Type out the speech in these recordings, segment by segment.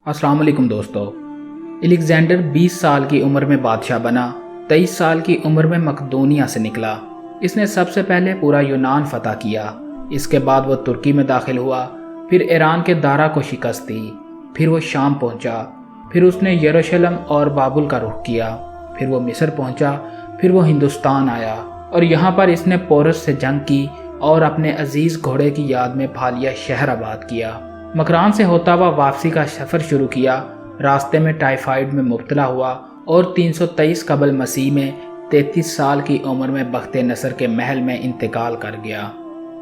अस्सलाम वालेकुम दोस्तों। एलेक्जेंडर 20 साल की उम्र में बादशाह बना। 23 साल की उम्र में मकदोनिया से निकला। इसने सबसे पहले पूरा यूनान फतह किया। इसके बाद वो तुर्की में दाखिल हुआ, फिर ईरान के दारा को शिकस्त दी, फिर वो शाम पहुंचा, फिर उसने यरूशलेम और बाबुल का रुख किया, फिर वो मिस्र पहुंचा, फिर वो हिंदुस्तान आया और यहाँ पर इसने पोरस से जंग की और अपने अजीज़ घोड़े की याद में फालिया शहर आबाद किया। मकरान से होता हुआ वापसी का सफ़र शुरू किया। रास्ते में टाइफाइड में मुब्तला हुआ और 323 कबल मसीह में 33 साल की उम्र में बख्ते नसर के महल में इंतकाल कर गया।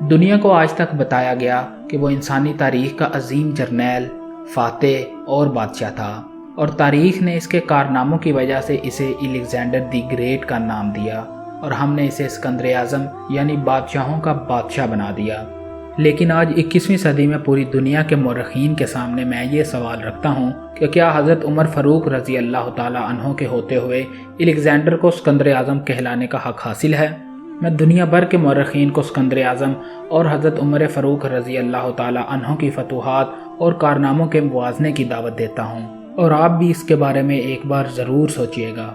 दुनिया को आज तक बताया गया कि वो इंसानी तारीख का अजीम जर्नैल, फातेह और बादशाह था और तारीख ने इसके कारनामों की वजह से इसे एलेक्जेंडर द ग्रेट का नाम दिया और हमने इसे सिकंदर आज़म यानी बादशाहों का बादशाह बना दिया। लेकिन आज 21वीं सदी में पूरी दुनिया के मौरखीन के सामने मैं ये सवाल रखता हूँ कि क्या हज़रत उमर फ़ारूक रज़ी अल्लाह ताला अन्हो के होते हुए एलेक्जेंडर को सिकंदर आज़म कहलाने का हक़ हासिल है? मैं दुनिया भर के मौरखीन को सिकंदर आज़म और हज़रत उमर फ़ारूक रज़ी अल्लाह ताला अन्हो की फतूहात और कारनामों के मुवाज़ने की दावत देता हूँ और आप भी इसके बारे में एक बार ज़रूर सोचिएगा।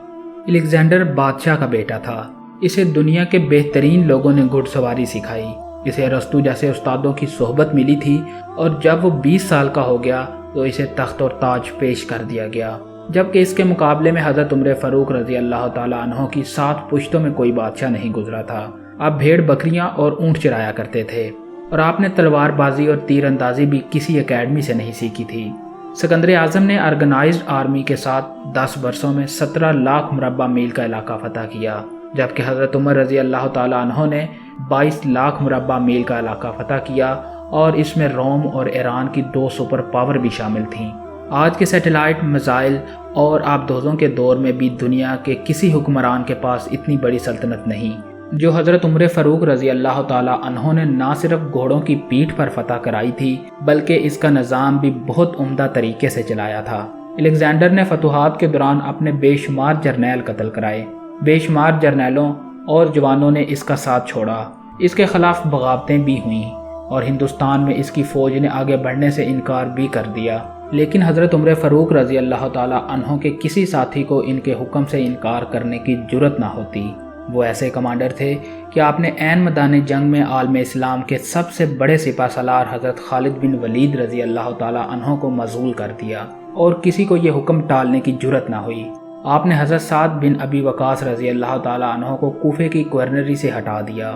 एलेक्जेंडर बादशाह का बेटा था। इसे दुनिया के बेहतरीन लोगों ने घुड़सवारी सिखाई। इसे अरस्तू जैसे उस्तादों की सोहबत मिली थी और जब वो 20 साल का हो गया तो इसे तख्त और ताज पेश कर दिया गया, जबकि इसके मुकाबले में हज़रत उमर फ़ारूक रज़ी अल्लाह ताला अन्हो की 7 पुश्तों में कोई बादशाह नहीं गुजरा था। आप भेड़ बकरियां और ऊँट चराया करते थे और आपने तलवारबाजी और तीरंदाजी भी किसी एकेडमी से नहीं सीखी थी। सिकंदर आज़म ने ऑर्गेनाइज्ड आर्मी के साथ 10 वर्षों में 17 लाख मुरब्बा मील का इलाका फतह किया, जबकि हज़रत उमर रज़ी अल्लाह ताला अन्हो ने 22 लाख मुरब्बा मील का इलाका फतह किया और इसमें रोम और ईरान की 2 सुपर पावर भी शामिल थीं। आज के सैटेलाइट, मिसाइल और आबदोज़ों के दौर में भी दुनिया के किसी हुक्मरान के पास इतनी बड़ी सल्तनत नहीं जो हज़रत उमर फ़ारूक रज़ी अल्लाह ताला अन्हो ने ना सिर्फ घोड़ों की पीठ पर फतह कराई थी बल्कि इसका निज़ाम भी बहुत उम्दा तरीके से चलाया था। एलेक्जेंडर ने फतूहात के दौरान अपने बेशुमार जर्नैल कत्ल कराए। बेशुमार जर्नैलों और जवानों ने इसका साथ छोड़ा। इसके खिलाफ बगावतें भी हुईं और हिंदुस्तान में इसकी फ़ौज ने आगे बढ़ने से इनकार भी कर दिया। लेकिन हज़रत उमर फ़ारूक रज़ी अल्लाह ताला अन्हो के किसी साथी को इनके हुक्म से इनकार करने की जुर्रत ना होती। वो ऐसे कमांडर थे कि आपने ऐन मैदान जंग में आलम इस्लाम के सबसे बड़े सिपा सलार हज़रत खालिद बिन वलीद रज़ी अल्लाह ताला अन्हो को मज़ूल कर दिया और किसी को ये हुक्म टालने की जुर्रत ना हुई। आपने हज़रत साद बिन अबी वकास रज़ी अल्लाह ताला अन्हो को कूफे की गवर्नरी से हटा दिया।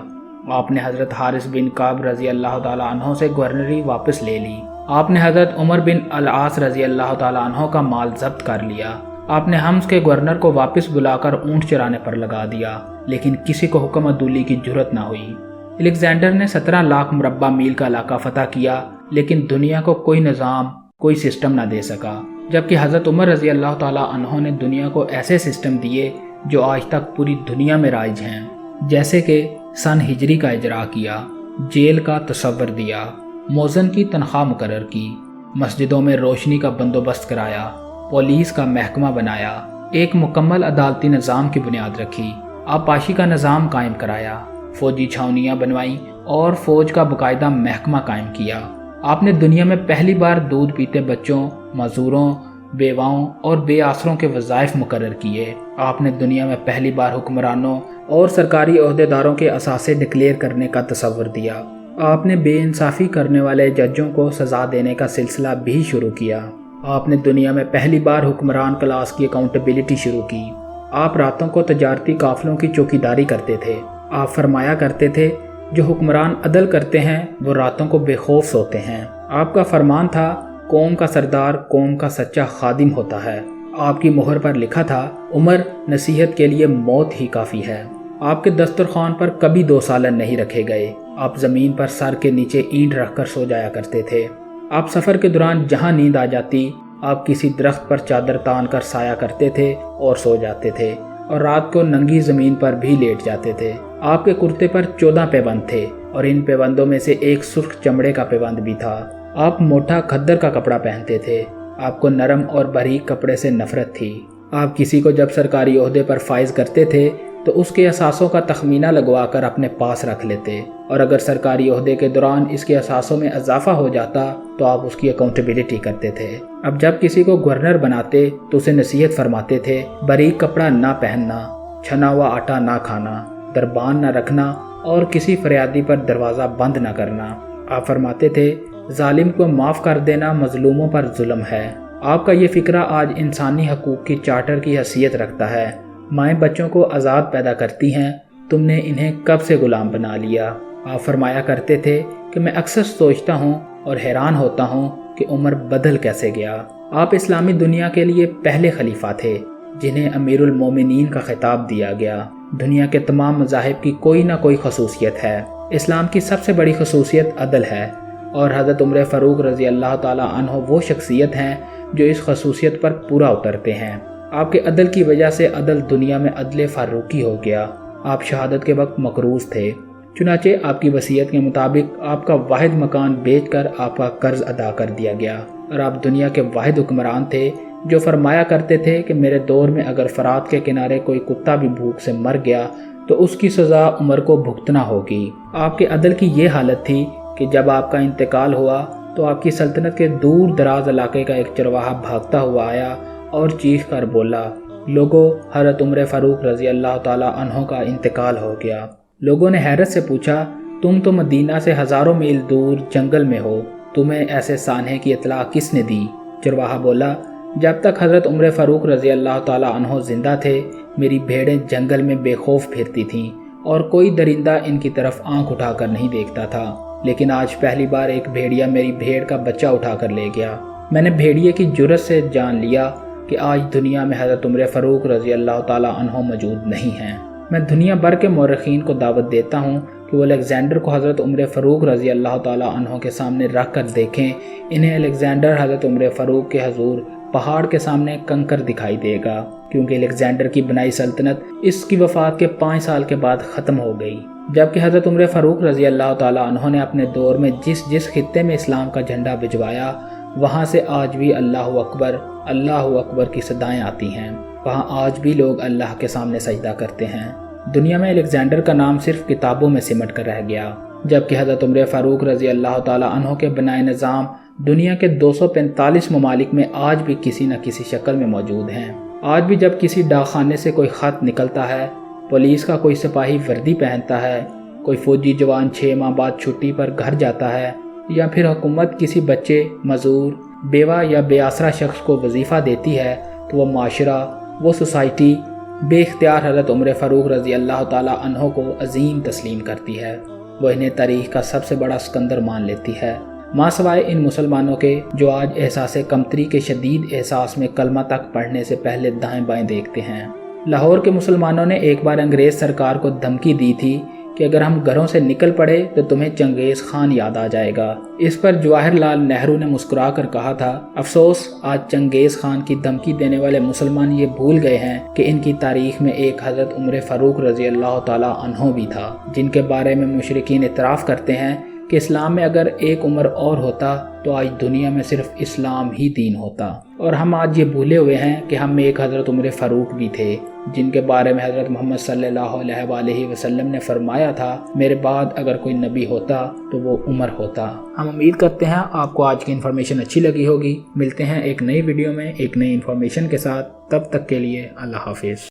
आपने हज़रत हारिस बिन काब रज़ी अल्लाह ताला अन्हो से गवर्नरी वापस ले ली। आपने हज़रत उमर बिन अल-आस रज़ी अल्लाह ताला अन्हो का माल जब्त कर लिया। आपने हम्स के गवर्नर को वापस बुलाकर ऊँट चराने पर लगा दिया, लेकिन किसी को हुक्म अदूली की जुर्रत ना हुई। एलेक्जेंडर ने 17 लाख मुरब्बा मील का इलाका फतह किया, लेकिन दुनिया को कोई निज़ाम, कोई सिस्टम ना दे सका, जबकि हज़रत उमर रज़ी अल्लाह ताला अन्हो ने दुनिया को ऐसे सिस्टम दिए जो आज तक पूरी दुनिया में राइज हैं, जैसे कि सन हिजरी का इजरा किया, जेल का तसव्वुर दिया, मौज़न की तनख्वाह मुकर्रर की, मस्जिदों में रोशनी का बंदोबस्त कराया, पुलिस का महकमा बनाया, एक मुकम्मल अदालती निज़ाम की बुनियाद रखी, आपाशी का निज़ाम कायम कराया, फ़ौजी छावनियाँ बनवाईं और फ़ौज का बाकायदा महकमा कायम किया। आपने दुनिया में पहली बार दूध पीते बच्चों, मजदूरों, बेवाओं और बेआसरों के वज़ाइफ मुकर्रर किए। आपने दुनिया में पहली बार हुक्मरानों और सरकारी ओहदेदारों के असासे डिक्लेयर करने का तसव्वुर दिया। आपने बेइंसाफ़ी करने वाले जजों को सज़ा देने का सिलसिला भी शुरू किया। आपने दुनिया में पहली बार हुक्मरान क्लास की अकाउंटेबिलिटी शुरू की। आप रातों को तजारती काफ़िलों की चौकीदारी करते थे। आप फरमाया करते थे, जो हुक्मरान अदल करते हैं वो रातों को बेखौफ सोते हैं। आपका फरमान था, कौम का सरदार कौम का सच्चा खादिम होता है। आपकी मोहर पर लिखा था, उमर नसीहत के लिए मौत ही काफ़ी है। आपके दस्तरखान पर कभी 2 सालन नहीं रखे गए। आप ज़मीन पर सर के नीचे ईंट रखकर सो जाया करते थे। आप सफ़र के दौरान जहाँ नींद आ जाती, आप किसी दरख्त पर चादर तान कर साया करते थे और सो जाते थे और रात को नंगी ज़मीन पर भी लेट जाते थे। आपके कुर्ते पर 14 पैबंद थे और इन पैबंदों में से एक सुर्ख चमड़े का पैबंद भी था। आप मोटा खद्दर का कपड़ा पहनते थे। आपको नरम और बारीक कपड़े से नफरत थी। आप किसी को जब सरकारी ओहदे पर फाइज करते थे तो उसके असासों का तखमीना लगवा कर अपने पास रख लेते اور اگر سرکاری عہدے کے دوران اس کے اثاثوں میں اضافہ ہو جاتا تو آپ اس کی اکاؤنٹیبلٹی کرتے تھے۔ اب جب کسی کو گورنر بناتے تو اسے نصیحت فرماتے تھے، باریک کپڑا نہ پہننا، چھنا ہوا آٹا نہ کھانا، دربان نہ رکھنا اور کسی فریادی پر دروازہ بند نہ کرنا۔ آپ فرماتے تھے، ظالم کو معاف کر دینا مظلوموں پر ظلم ہے۔ آپ کا یہ فکرہ آج انسانی حقوق کی چارٹر کی حیثیت رکھتا ہے۔ مائیں بچوں کو آزاد پیدا کرتی ہیں، تم نے انہیں کب سے غلام بنا لیا۔ آپ فرمایا کرتے تھے کہ میں اکثر سوچتا ہوں اور حیران ہوتا ہوں کہ عمر بدل کیسے گیا۔ آپ اسلامی دنیا کے لیے پہلے خلیفہ تھے جنہیں امیر المومنین کا خطاب دیا گیا۔ دنیا کے تمام مذاہب کی کوئی نہ کوئی خصوصیت ہے، اسلام کی سب سے بڑی خصوصیت عدل ہے، اور حضرت عمر فاروق رضی اللہ تعالی عنہ وہ شخصیت ہیں جو اس خصوصیت پر پورا اترتے ہیں۔ آپ کے عدل کی وجہ سے عدل دنیا میں عدل فاروقی ہو گیا۔ آپ شہادت کے وقت مقروض تھے، چنانچہ آپ کی وصیت کے مطابق آپ کا واحد مکان بیچ کر آپ کا قرض ادا کر دیا گیا، اور آپ دنیا کے واحد حکمران تھے جو فرمایا کرتے تھے کہ میرے دور میں اگر فرات کے کنارے کوئی کتا بھی بھوک سے مر گیا تو اس کی سزا عمر کو بھگتنا ہوگی۔ آپ کے عدل کی یہ حالت تھی کہ جب آپ کا انتقال ہوا تو آپ کی سلطنت کے دور دراز علاقے کا ایک چرواہا بھاگتا ہوا آیا اور چیخ کر بولا، لوگوں، حضرت عمر فاروق رضی اللہ تعالی عنہ کا انتقال ہو گیا۔ لوگوں نے حیرت سے پوچھا، تم تو مدینہ سے ہزاروں میل دور جنگل میں ہو، تمہیں ایسے سانحے کی اطلاع کس نے دی؟ چرواہا بولا، جب تک حضرت عمر فاروق رضی اللہ تعالی عنہ زندہ تھے میری بھیڑیں جنگل میں بے خوف پھرتی تھیں اور کوئی درندہ ان کی طرف آنکھ اٹھا کر نہیں دیکھتا تھا، لیکن آج پہلی بار ایک بھیڑیا میری بھیڑ کا بچہ اٹھا کر لے گیا۔ میں نے بھیڑیے کی جرت سے جان لیا کہ آج دنیا میں حضرت عمر فاروق رضی اللہ تعالی عنہ موجود نہیں ہیں۔ میں دنیا بھر کے مورخین کو دعوت دیتا ہوں کہ وہ الیگزینڈر کو حضرت عمر فاروق رضی اللہ تعالی عنہ کے سامنے رکھ کر دیکھیں۔ انہیں الیگزینڈر حضرت عمر فاروق کے حضور پہاڑ کے سامنے کنکر دکھائی دے گا، کیونکہ الیگزینڈر کی بنائی سلطنت اس کی وفات کے 5 سال کے بعد ختم ہو گئی، جبکہ حضرت عمر فاروق رضی اللہ تعالی عنہ نے اپنے دور میں جس خطے میں اسلام کا جھنڈا بھجوایا وہاں سے آج بھی اللہ اکبر کی صدائیں آتی ہیں۔ وہاں آج بھی لوگ اللہ کے سامنے سجدہ کرتے ہیں۔ دنیا میں الیگزینڈر کا نام صرف کتابوں میں سمٹ کر رہ گیا، جبکہ حضرت عمر فاروق رضی اللہ تعالی عنہ کے بنائے نظام دنیا کے 245 ممالک میں آج بھی کسی نہ کسی شکل میں موجود ہیں۔ آج بھی جب کسی ڈاک خانے سے کوئی خط نکلتا ہے، پولیس کا کوئی سپاہی وردی پہنتا ہے، کوئی فوجی جوان 6 ماہ بعد چھٹی پر گھر جاتا ہے، یا پھر حکومت کسی بچے، معذور، بیوہ یا بے آسرا شخص کو وظیفہ دیتی ہے تو وہ معاشرہ، وہ سوسائٹی بے اختیار حضرت عمر فاروق رضی اللہ تعالی عنہ کو عظیم تسلیم کرتی ہے۔ وہ انہیں تاریخ کا سب سے بڑا سکندر مان لیتی ہے، ماں سوائے ان مسلمانوں کے جو آج احساس کمتری کے شدید احساس میں کلمہ تک پڑھنے سے پہلے دائیں بائیں دیکھتے ہیں۔ لاہور کے مسلمانوں نے ایک بار انگریز سرکار کو دھمکی دی تھی کہ اگر ہم گھروں سے نکل پڑے تو تمہیں چنگیز خان یاد آ جائے گا۔ اس پر جواہر لال نہرو نے مسکرا کر کہا تھا، افسوس آج چنگیز خان کی دھمکی دینے والے مسلمان یہ بھول گئے ہیں کہ ان کی تاریخ میں ایک حضرت عمر فاروق رضی اللہ تعالی عنہ بھی تھا، جن کے بارے میں مشرکین اعتراف کرتے ہیں کہ اسلام میں اگر ایک عمر اور ہوتا تو آج دنیا میں صرف اسلام ہی دین ہوتا، اور ہم آج یہ بھولے ہوئے ہیں کہ ہم میں ایک حضرت عمر فاروق بھی تھے جن کے بارے میں حضرت محمد صلی اللہ علیہ وآلہ وسلم نے فرمایا تھا، میرے بعد اگر کوئی نبی ہوتا تو وہ عمر ہوتا۔ ہم امید کرتے ہیں آپ کو آج کی انفارمیشن اچھی لگی ہوگی۔ ملتے ہیں ایک نئی ویڈیو میں ایک نئی انفارمیشن کے ساتھ، تب تک کے لیے اللہ حافظ۔